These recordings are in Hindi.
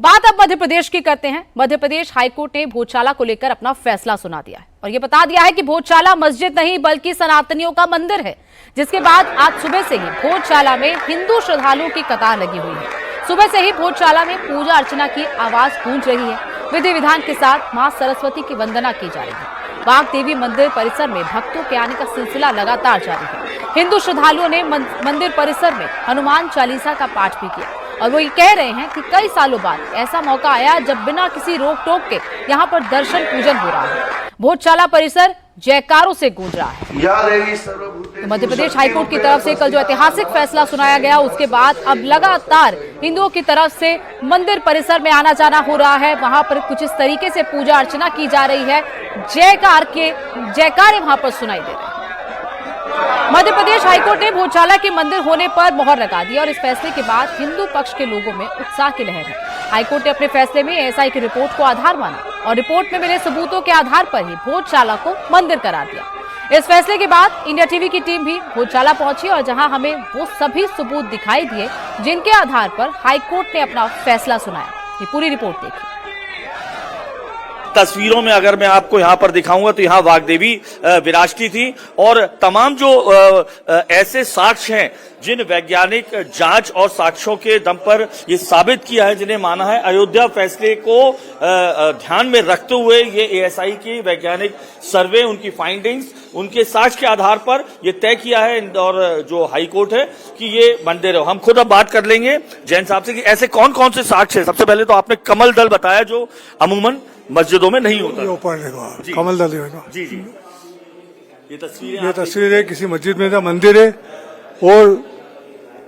बात अब मध्य प्रदेश की करते हैं। मध्य प्रदेश हाईकोर्ट ने भोजशाला को लेकर अपना फैसला सुना दिया है और ये बता दिया है कि भोजशाला मस्जिद नहीं बल्कि सनातनियों का मंदिर है, जिसके बाद आज सुबह से ही भोजशाला में हिंदू श्रद्धालुओं की कतार लगी हुई है। सुबह से ही भोजशाला में पूजा अर्चना की आवाज गूंज रही है। विधि विधान के साथ मां सरस्वती की वंदना की जा रही है। बाग देवी मंदिर परिसर में भक्तों के आने का सिलसिला लगातार जारी है। हिंदू श्रद्धालुओं ने मंदिर परिसर में हनुमान चालीसा का पाठ भी किया और वो ये कह रहे हैं कि कई सालों बाद ऐसा मौका आया जब बिना किसी रोक टोक के यहाँ पर दर्शन पूजन हो रहा है। भोजशाला परिसर जयकारों से गूंज रहा है। तो मध्य प्रदेश हाईकोर्ट की तरफ से कल जो ऐतिहासिक फैसला सुनाया गया, उसके बाद अब लगातार हिंदुओं की तरफ से मंदिर परिसर में आना जाना हो रहा है। वहां पर कुछ इस तरीके से पूजा अर्चना की जा रही है, जयकारे वहां पर सुनाई दे रहे हैं। मध्य प्रदेश हाईकोर्ट ने भोजशाला के मंदिर होने पर मोहर लगा दी और इस फैसले के बाद हिंदू पक्ष के लोगों में उत्साह की लहर है। हाईकोर्ट ने अपने फैसले में एएसआई की रिपोर्ट को आधार माना और रिपोर्ट में मिले सबूतों के आधार पर ही भोजशाला को मंदिर करार दिया। इस फैसले के बाद इंडिया टीवी की टीम भी भोजशाला पहुंची और जहां हमें वो सभी सबूत दिखाई दिए जिनके आधार पर हाईकोर्ट ने अपना फैसला सुनाया। ये पूरी रिपोर्ट देखिए। तस्वीरों में अगर मैं आपको यहाँ पर दिखाऊंगा तो यहाँ वाग्देवी विराजती थी और तमाम जो ऐसे साक्ष्य हैं जिन वैज्ञानिक जांच और साक्ष्यों के दम पर ये साबित किया है, जिन्हें माना है अयोध्या फैसले को ध्यान में रखते हुए ये एएसआई की वैज्ञानिक सर्वे, उनकी फाइंडिंग्स, उनके साक्ष्य के आधार पर ये तय किया है और जो हाई कोर्ट है कि ये मंदिर है। हम खुद अब बात कर लेंगे जैन साहब से कि ऐसे कौन कौन से साक्ष्य है। सबसे पहले तो आपने कमल दल बताया जो अमूमन मस्जिदों में नहीं होता। कमल दल जी जी, ये तस्वीर है किसी मस्जिद में, मंदिर है और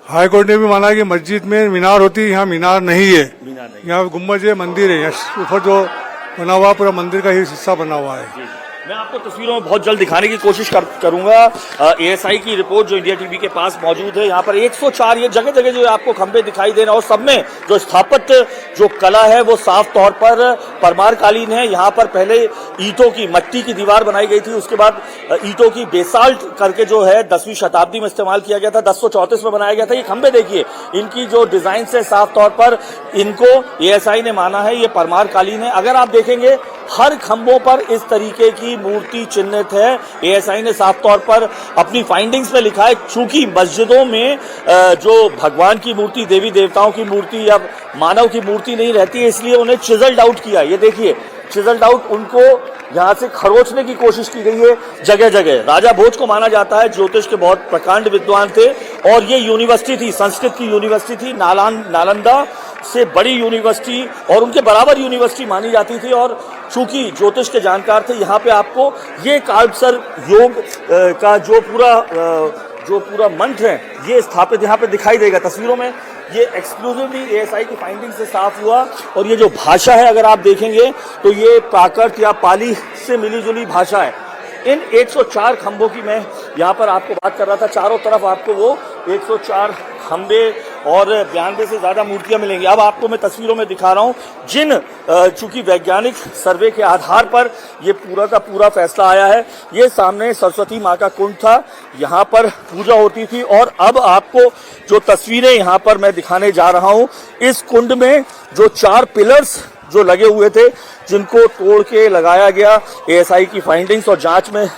हाईकोर्ट ने भी माना कि मस्जिद में मीनार होती है, यहाँ मीनार नहीं है, यहाँ गुम्बज है, मंदिर है। ऊपर जो बना हुआ पूरा मंदिर का ही हिस्सा बना हुआ है। मैं आपको तस्वीरों में बहुत जल्द दिखाने की कोशिश करूंगा। एएसआई की रिपोर्ट जो इंडिया टीवी के पास मौजूद है, यहाँ पर 104 ये जगह जगह जो आपको खंभे दिखाई दे रहे हैं और सब में जो स्थापत्य जो कला है वो साफ तौर पर परमार कालीन है। यहाँ पर पहले ईंटों की मट्टी की दीवार बनाई गई थी, उसके बाद ईंटों की बेसाल्ट करके जो है 10वीं शताब्दी में इस्तेमाल किया गया था, 1034 में बनाया गया था। ये खंभे देखिए, इनकी जो डिजाइन है साफ तौर पर इनको एएसआई ने माना है ये परमार कालीन है। अगर आप देखेंगे हर खंभों पर इस तरीके की मूर्ति चिन्हित है। एएसआई ने साफ तौर पर अपनी फाइंडिंग्स में लिखा है चूंकि मस्जिदों में जो भगवान की मूर्ति, देवी देवताओं की मूर्ति या मानव की मूर्ति नहीं रहती है, इसलिए उन्हें चिजल्ड आउट किया। ये देखिए चिजल्ड आउट, उनको यहाँ से खरोचने की कोशिश की गई है जगह जगह। राजा भोज को माना जाता है ज्योतिष के बहुत प्रकांड विद्वान थे और ये यूनिवर्सिटी थी, संस्कृत की यूनिवर्सिटी थी, नालंदा से बड़ी यूनिवर्सिटी और उनके बराबर यूनिवर्सिटी मानी जाती थी। और चूंकि ज्योतिष के जानकार थे, यहाँ पे आपको ये काल्पसर योग का जो पूरा मंत्र है ये स्थापित यहाँ पे दिखाई देगा तस्वीरों में। ये एक्सक्लूसिवली एएसआई की फाइंडिंग से साफ हुआ और ये जो भाषा है अगर आप देखेंगे तो ये प्राकृत या पाली से मिली जुली भाषा है। इन 104 खंभों की मैं यहाँ पर आपको बात कर रहा था, चारों तरफ आपको वो 104 खंभे और 92 से ज्यादा मूर्तियां मिलेंगी। अब आपको मैं तस्वीरों में दिखा रहा हूं जिन चूंकि वैज्ञानिक सर्वे के आधार पर ये पूरा का पूरा फैसला आया है। ये सामने सरस्वती माँ का कुंड था, यहाँ पर पूजा होती थी और अब आपको जो तस्वीरें यहाँ पर मैं दिखाने जा रहा हूँ, इस कुंड में जो 4 पिलर्स जो लगे हुए थे जिनको तोड़ के लगाया गया, एएसआई की फाइंडिंग्स और जांच में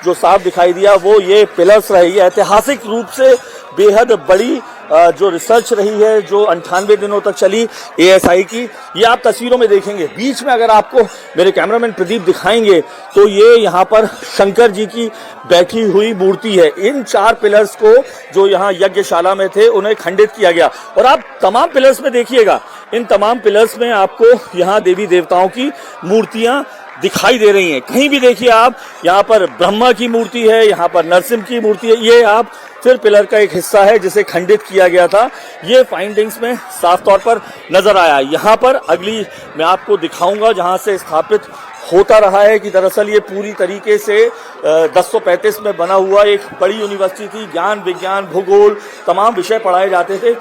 जो साफ दिखाई दिया वो ये पिलर्स रही है। ऐतिहासिक रूप से बेहद बड़ी जो रिसर्च रही है जो 98 दिनों तक चली एएसआई की, ये आप तस्वीरों में देखेंगे। बीच में अगर आपको मेरे कैमरामैन प्रदीप दिखाएंगे तो ये यहाँ पर शंकर जी की बैठी हुई मूर्ति है। इन 4 पिलर्स को जो यहाँ यज्ञशाला में थे उन्हें खंडित किया गया और आप तमाम पिलर्स में देखिएगा, इन तमाम पिलर्स में आपको यहाँ देवी देवताओं की मूर्तियां दिखाई दे रही हैं। कहीं भी देखिए आप, यहाँ पर ब्रह्मा की मूर्ति है, यहाँ पर नरसिंह की मूर्ति है। ये आप फिर पिलर का एक हिस्सा है जिसे खंडित किया गया था। ये फाइंडिंग्स में साफ तौर पर नजर आया। यहाँ पर अगली मैं आपको दिखाऊंगा जहाँ से स्थापित होता रहा है कि दरअसल ये पूरी तरीके से 1035 में बना हुआ एक बड़ी यूनिवर्सिटी थी। ज्ञान, विज्ञान, भूगोल तमाम विषय पढ़ाए जाते थे।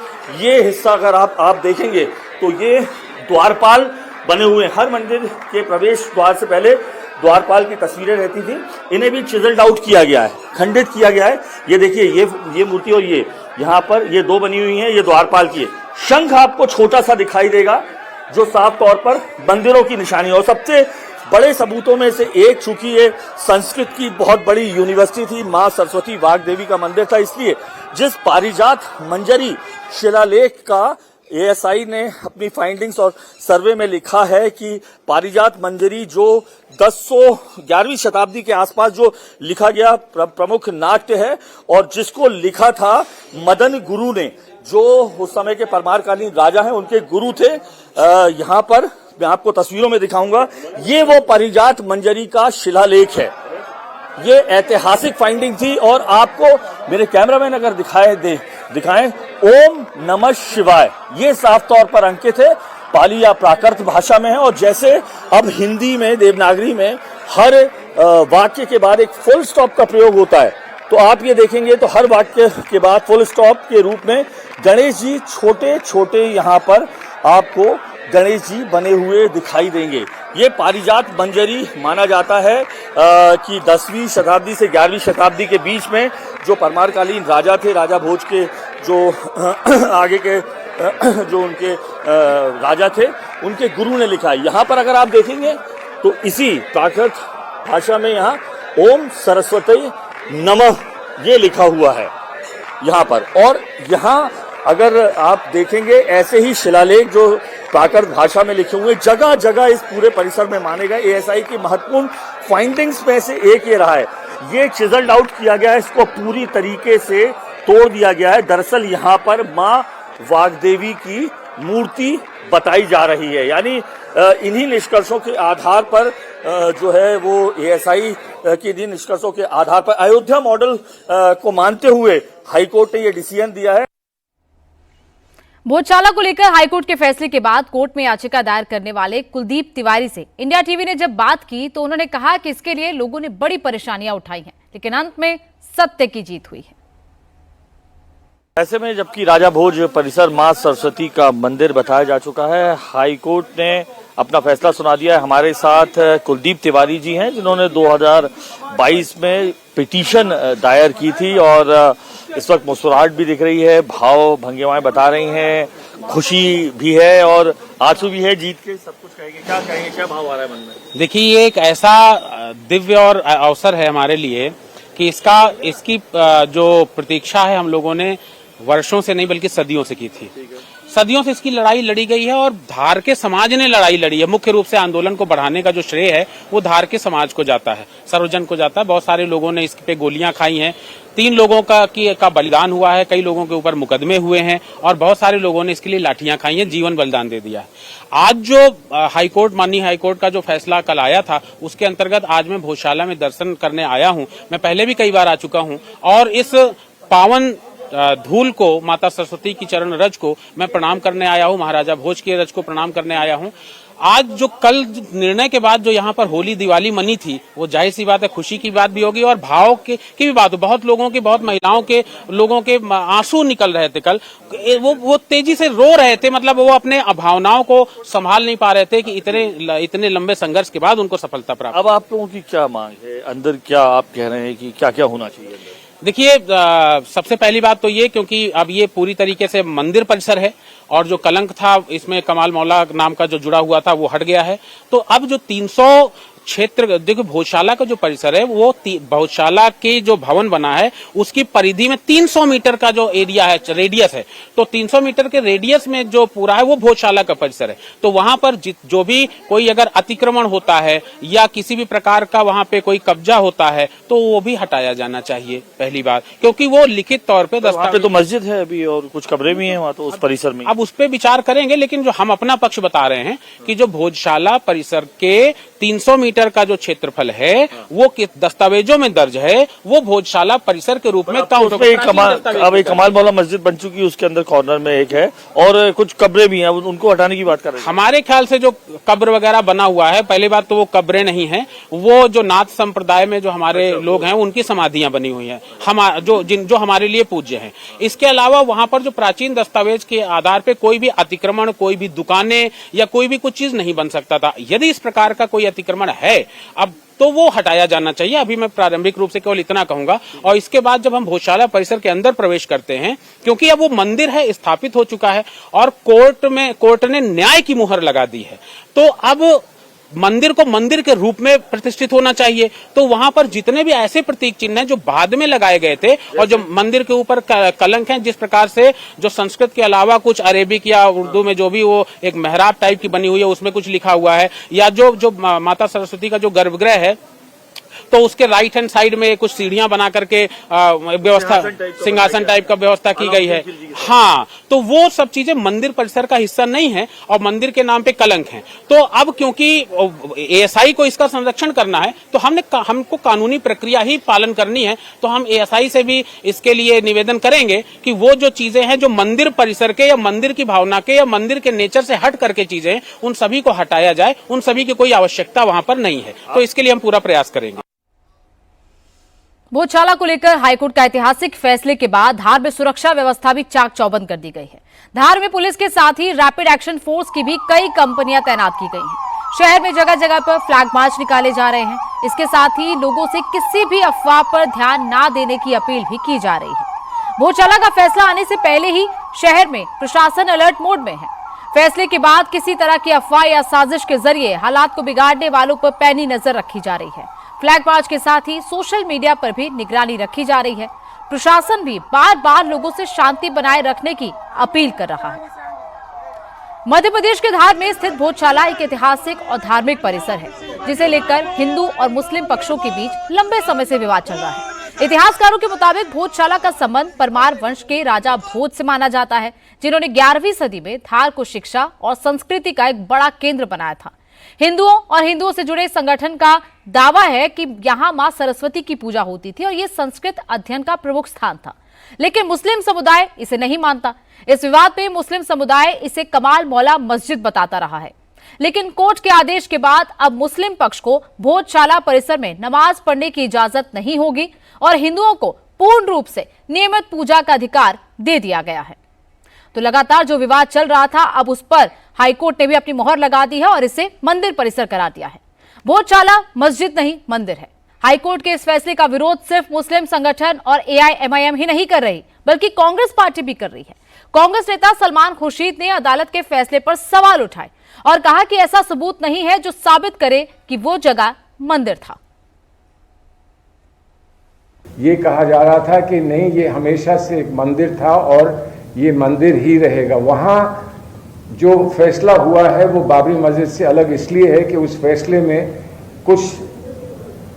ये हिस्सा अगर आप देखेंगे तो ये द्वारपाल बने हुए, हर मंदिर के प्रवेश द्वार से पहले द्वारपाल की तस्वीरें रहती थी, इन्हें भी चिजल्ड आउट किया गया है, खंडित किया गया है। ये देखिए ये मूर्ति और ये यहाँ पर ये 2 बनी हुई हैं, ये द्वारपाल की है। शंख आपको छोटा सा दिखाई देगा, जो साफ तौर पर मंदिरों की निशानी है। और सबसे बड़े सबूतों में से एक, चूंकि ये संस्कृत की बहुत बड़ी यूनिवर्सिटी थी, मां सरस्वती वाग्देवी का मंदिर था, इसलिए जिस पारिजात मंजरी शिलालेख का एएसआई ने अपनी फाइंडिंग्स और सर्वे में लिखा है कि पारिजात मंजरी जो 11वीं शताब्दी के आसपास जो लिखा गया प्रमुख नाट्य है, और जिसको लिखा था मदन गुरु ने, जो उस समय के परमारकालीन राजा हैं, उनके गुरु थे। यहाँ पर मैं आपको तस्वीरों में दिखाऊंगा, ये वो पारिजात मंजरी का शिलालेख है। ये ऐतिहासिक फाइंडिंग थी। और आपको मेरे कैमरामैन अगर दिखाएं, ओम नमः शिवाय, ये साफ तौर पर अंकित है, पाली या प्राकृत भाषा में है। और जैसे अब हिंदी में, देवनागरी में हर वाक्य के बाद एक फुल स्टॉप का प्रयोग होता है, तो आप ये देखेंगे तो हर वाक्य के बाद फुल स्टॉप के रूप में गणेश जी छोटे छोटे यहाँ पर आपको गणेश जी बने हुए दिखाई देंगे। ये पारिजात मंजरी माना जाता है कि 10वीं शताब्दी से 11वीं शताब्दी के बीच में जो परमारकालीन राजा थे, राजा भोज के जो आगे के जो उनके राजा थे, उनके गुरु ने लिखा है। यहाँ पर अगर आप देखेंगे तो इसी प्राकृत भाषा में यहाँ ओम सरस्वती नमः ये लिखा हुआ है यहाँ पर। और यहाँ अगर आप देखेंगे ऐसे ही शिलालेख जो प्राकृत भाषा में लिखे हुए जगह जगह इस पूरे परिसर में माने गए। एएसआई की महत्वपूर्ण फाइंडिंग्स में से एक ये रहा है, ये चिजल्ड आउट किया गया है, इसको पूरी तरीके से तोड़ दिया गया है। दरअसल यहाँ पर मां वाग्देवी की मूर्ति बताई जा रही है। यानी इन्हीं निष्कर्षों के आधार पर जो है वो एएसआई के इन निष्कर्षों के आधार पर अयोध्या मॉडल को मानते हुए हाईकोर्ट ने ये डिसीजन दिया है। भोजशाला को लेकर हाईकोर्ट के फैसले के बाद कोर्ट में याचिका दायर करने वाले कुलदीप तिवारी से इंडिया टीवी ने जब बात की तो उन्होंने कहा कि इसके लिए लोगों ने बड़ी परेशानियां उठाई हैं, लेकिन अंत में सत्य की जीत हुई है। ऐसे में जबकि राजा भोज परिसर मां सरस्वती का मंदिर बताया जा चुका है, हाईकोर्ट ने अपना फैसला सुना दिया है। हमारे साथ कुलदीप तिवारी जी हैं, जिन्होंने 2022 में पिटीशन दायर की थी और इस वक्त मुस्कुराहट भी दिख रही है, भाव भंगिमाएं बता रही हैं, खुशी भी है और आंसू भी है जीत के। सब कुछ कहेंगे, क्या कहेंगे, क्या भाव आ रहा है मन में? देखिए, ये एक ऐसा दिव्य और अवसर है हमारे लिए कि इसकी जो प्रतीक्षा है हम लोगों ने वर्षों से नहीं बल्कि सदियों से की थी। सदियों से इसकी लड़ाई लड़ी गई है और धार के समाज ने लड़ाई लड़ी है। मुख्य रूप से आंदोलन को बढ़ाने का जो श्रेय है वो धार के समाज को जाता है, सर्वजन को जाता है। बहुत सारे लोगों ने इस पे गोलियां खाई हैं, 3 लोगों का बलिदान हुआ है, कई लोगों के ऊपर मुकदमे हुए हैं और बहुत सारे लोगों ने इसके लिए लाठियां खाई हैं, जीवन बलिदान दे दिया है। आज जो हाईकोर्ट, माननीय हाईकोर्ट का जो फैसला कल आया था, उसके अंतर्गत आज मैं भोजशाला में दर्शन करने आया हूं। मैं पहले भी कई बार आ चुका हूं और इस पावन धूल को, माता सरस्वती की चरण रज को मैं प्रणाम करने आया हूं, महाराजा भोज के रज को प्रणाम करने आया हूं। आज जो कल निर्णय के बाद जो यहाँ पर होली दिवाली मनी थी, वो जाहिर सी बात है खुशी की बात भी होगी और भाव की भी बात हो। बहुत लोगों के, बहुत महिलाओं के, लोगों के आंसू निकल रहे थे कल, वो तेजी से रो रहे थे, मतलब वो अपने भावनाओं को संभाल नहीं पा रहे थे कि इतने लंबे संघर्ष के बाद उनको सफलता प्राप्त। अब आप लोगों की क्या मांग है अंदर, क्या आप कह रहे हैं कि क्या क्या होना चाहिए? देखिए, सबसे पहली बात तो ये, क्योंकि अब ये पूरी तरीके से मंदिर परिसर है और जो कलंक था इसमें कमाल मौला नाम का जो जुड़ा हुआ था वो हट गया है। तो अब जो 300 क्षेत्र, देखो भोजशाला का जो परिसर है वो भोजशाला के जो भवन बना है उसकी परिधि में 300 मीटर का जो एरिया है, रेडियस है, तो 300 मीटर के रेडियस में जो पूरा है वो भोजशाला का परिसर है। तो वहां पर जो भी कोई अगर अतिक्रमण होता है या किसी भी प्रकार का वहां पे कोई कब्जा होता है तो वो भी हटाया जाना चाहिए, पहली बात, क्योंकि वो लिखित तौर पे दस्तावेज तो मस्जिद है अभी और कुछ कमरे भी हैं वहाँ, तो उस परिसर में अब उस पर विचार करेंगे। लेकिन जो हम अपना पक्ष बता रहे हैं कि जो भोजशाला परिसर के 300 मीटर का जो क्षेत्रफल है वो दस्तावेजों में दर्ज है, वो भोजशाला परिसर के रूप में काउंट होगा। अब एक कमाल मौला मस्जिद बन चुकी है, उसके अंदर कॉर्नर में एक है और कुछ कब्रें भी हैं, उनको हटाने की बात कर रहे हैं। हमारे ख्याल से जो कब्र वगैरह बना हुआ है, पहली बात तो वो कब्रें नहीं है, वो जो नाथ संप्रदाय में जो हमारे लोग हैं उनकी समाधियां बनी हुई हैं, जो हमारे लिए पूज्य हैं। इसके अलावा वहां पर जो प्राचीन दस्तावेज के आधार पे कोई भी अतिक्रमण, कोई भी दुकानें या कोई भी कुछ चीज नहीं बन सकता था। यदि इस प्रकार का कोई अतिक्रमण है, अब तो वो हटाया जाना चाहिए। अभी मैं प्रारंभिक रूप से केवल इतना कहूंगा। और इसके बाद जब हम भोजशाला परिसर के अंदर प्रवेश करते हैं, क्योंकि अब वो मंदिर है, स्थापित हो चुका है और कोर्ट ने न्याय की मुहर लगा दी है, तो अब मंदिर को मंदिर के रूप में प्रतिष्ठित होना चाहिए। तो वहां पर जितने भी ऐसे प्रतीक चिन्ह हैं जो बाद में लगाए गए थे और जो मंदिर के ऊपर कलंक हैं, जिस प्रकार से जो संस्कृत के अलावा कुछ अरेबिक या उर्दू में जो भी वो एक मेहराब टाइप की बनी हुई है उसमें कुछ लिखा हुआ है, या जो माता सरस्वती का जो गर्भगृह है तो उसके राइट हैंड साइड में कुछ सीढ़ियां बना करके व्यवस्था, सिंहासन टाइप का व्यवस्था की गई है। हाँ, तो वो सब चीजें मंदिर परिसर का हिस्सा नहीं है और मंदिर के नाम पे कलंक हैं। तो अब क्योंकि एएसआई को इसका संरक्षण करना है तो हमको कानूनी प्रक्रिया ही पालन करनी है। तो हम एएसआई से भी इसके लिए निवेदन करेंगे कि वो जो चीजें हैं जो मंदिर परिसर के या मंदिर की भावना के या मंदिर के नेचर से हट करके चीजें, उन सभी को हटाया जाए। उन सभी की कोई आवश्यकता वहां पर नहीं है। तो इसके लिए हम पूरा प्रयास करेंगे। भोजशाला को लेकर हाईकोर्ट का ऐतिहासिक फैसले के बाद धार में सुरक्षा व्यवस्था भी चाक चौबंद कर दी गई है। धार में पुलिस के साथ ही रैपिड एक्शन फोर्स की भी कई कंपनियां तैनात की गई हैं। शहर में जगह जगह पर फ्लैग मार्च निकाले जा रहे हैं। इसके साथ ही लोगों से किसी भी अफवाह पर ध्यान न देने की अपील भी की जा रही है। भोजशाला का फैसला आने से पहले ही शहर में प्रशासन अलर्ट मोड में है। फैसले के बाद किसी तरह की अफवाह या साजिश के जरिए हालात को बिगाड़ने वालों पर पैनी नजर रखी जा रही है। फ्लैग मार्च के साथ ही सोशल मीडिया पर भी निगरानी रखी जा रही है। प्रशासन भी बार बार लोगों से शांति बनाए रखने की अपील कर रहा है। मध्य प्रदेश के धार में स्थित भोजशाला एक ऐतिहासिक और धार्मिक परिसर है, जिसे लेकर हिंदू और मुस्लिम पक्षों के बीच लंबे समय से विवाद चल रहा है। इतिहासकारों के मुताबिक भोजशाला का संबंध परमार वंश के राजा भोज से माना जाता है, जिन्होंने 11वीं सदी में धार को शिक्षा और संस्कृति का एक बड़ा केंद्र बनाया था। हिंदुओं से जुड़े संगठन का दावा है कि यहाँ मां सरस्वती की पूजा होती थी और ये संस्कृत अध्ययन का प्रमुख स्थान था। लेकिन मुस्लिम समुदाय इसे नहीं मानता। इस विवाद में मुस्लिम समुदाय इसे कमाल मौला मस्जिद बताता रहा है। लेकिन कोर्ट के आदेश के बाद अब मुस्लिम पक्ष को भोजशाला परिसर में नमाज पढ़ने की इजाजत नहीं होगी और हिंदुओं को पूर्ण रूप से नियमित पूजा का अधिकार दे दिया गया है। तो लगातार जो विवाद चल रहा था, अब उस पर हाईकोर्ट ने भी अपनी मोहर लगा दी है और इसे मंदिर परिसर करार दिया है। भोजशाला मस्जिद नहीं मंदिर है। हाईकोर्ट के इस फैसले का विरोध सिर्फ मुस्लिम संगठन और एआईएमआईएम ही नहीं कर रही, बल्कि कांग्रेस पार्टी भी कर रही है। कांग्रेस नेता सलमान खुर्शीद ने अदालत के फैसले पर सवाल उठाए और कहा कि ऐसा सबूत नहीं है जो साबित करे कि वो जगह मंदिर था। ये कहा जा रहा था कि नहीं, ये हमेशा से एक मंदिर था और ये मंदिर ही रहेगा। वहाँ जो फैसला हुआ है वो बाबरी मस्जिद से अलग इसलिए है कि उस फैसले में कुछ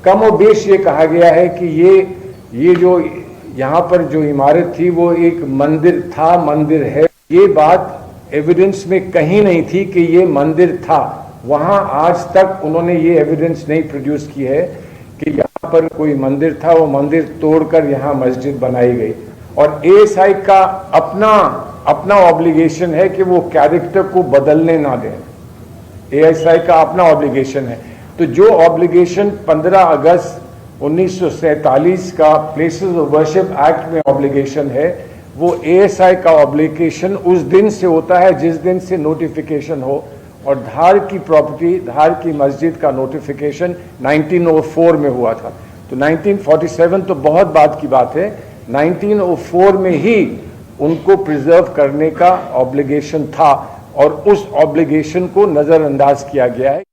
कम और बेश ये कहा गया है कि ये जो यहाँ पर जो इमारत थी वो एक मंदिर था, मंदिर है। ये बात एविडेंस में कहीं नहीं थी कि ये मंदिर था। वहाँ आज तक उन्होंने ये एविडेंस नहीं प्रोड्यूस की है कि यहाँ पर कोई मंदिर था, वो मंदिर तोड़कर यहाँ मस्जिद बनाई गई। और एएसआई का अपना ऑब्लिगेशन है कि वो कैरेक्टर को बदलने ना दें। एएसआई का अपना ऑब्लिगेशन है। तो जो ऑब्लिगेशन 15 अगस्त 1947 का प्लेसेस ऑफ वर्शिप एक्ट में ऑब्लिगेशन है, वो एएसआई का ऑब्लिगेशन उस दिन से होता है जिस दिन से नोटिफिकेशन हो। और धार की प्रॉपर्टी, धार की मस्जिद का नोटिफिकेशन 1904 में हुआ था। तो 1947 तो बहुत बाद की बात है। 1904 में ही उनको प्रिजर्व करने का ऑब्लिगेशन था और उस ऑब्लिगेशन को नजरअंदाज किया गया है।